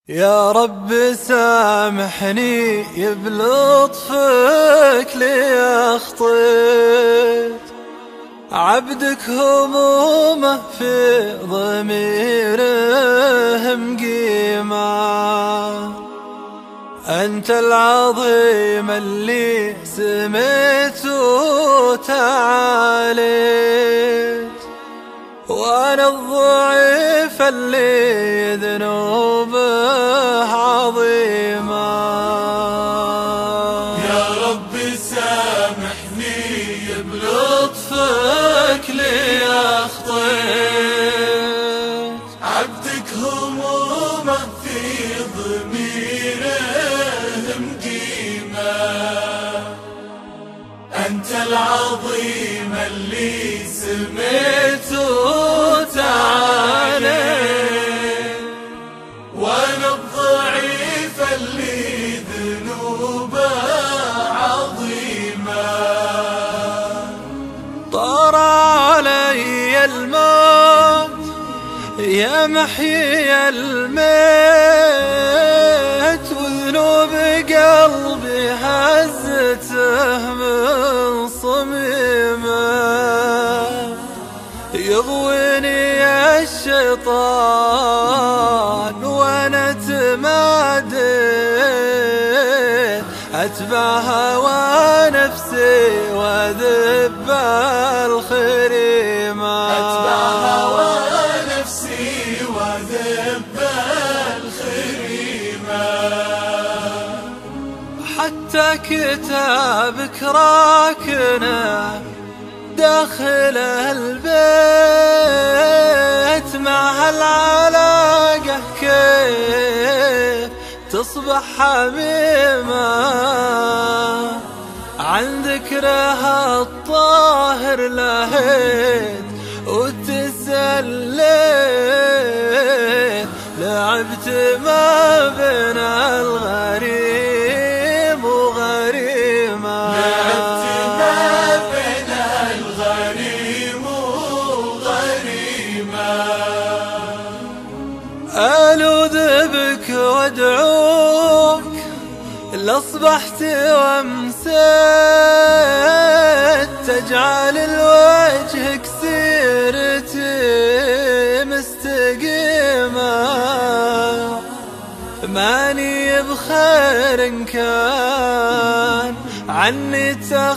يا رب سامحني بلطفك لي أخطيت، عبدك همومه في ضميره مقيمة. أنت العظيم اللي سميت وتعاليت، وأنا الضعيف اللي ذنوبه عظيمة. يا رب سامحني بلطفك لي أخطيت، عبدك همومه في ضميره مقيمة. أنت العظيم اللي سميت وتعاليت، وأنا الضعيف اللي ذنوبه عظيمة. طار علي الموت يا محيي الميت، وذنوب قلبي هزته من صميمه. يضويني الشيطان وانا تماديت، اتبع هوى نفسي واذب الخريمه. أتبع هوى نفسي وذب الخريمة. حتى كتابك راكنه داخل البيت، مع هالعلاقة كيف تصبح حميمة. عن ذكرها الطاهر لهيت وتسليت، لعبت ما بين الغريم وغريمة. لعبت ما بين الغريم وغريمة. ألوذ بك وادعوك لأصبحت وامسيت، تجعل الوجهك سيرتي مستقيمة. ماني بخير إن كان عني تخليت،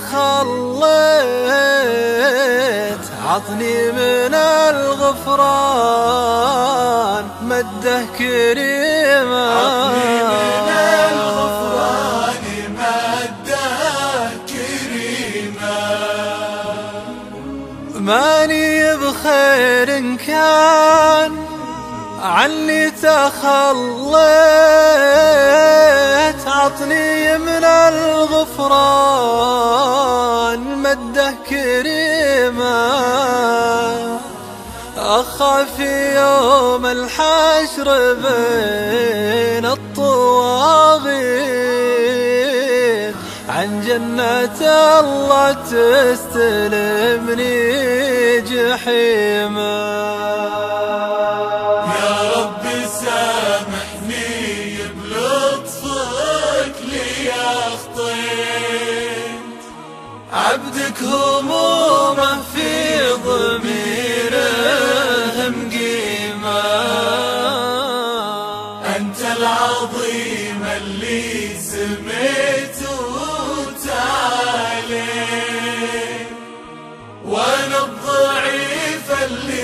عطني من الغفران مده كريمة. عطني من الغفران مده كريمة. ماني بخير إن كان عني تخليت، عطني من الغفران مده كريمة. أخاف يوم الحشر بين الطواغيت، عن جنة الله تستلمني جحيما. يا رب سامحني بلطفك لي أخطيت، عبدك همومه في ضميره مقيمة. أنت العظيم اللي سميت وتعاليت، وأنا الضعيف اللي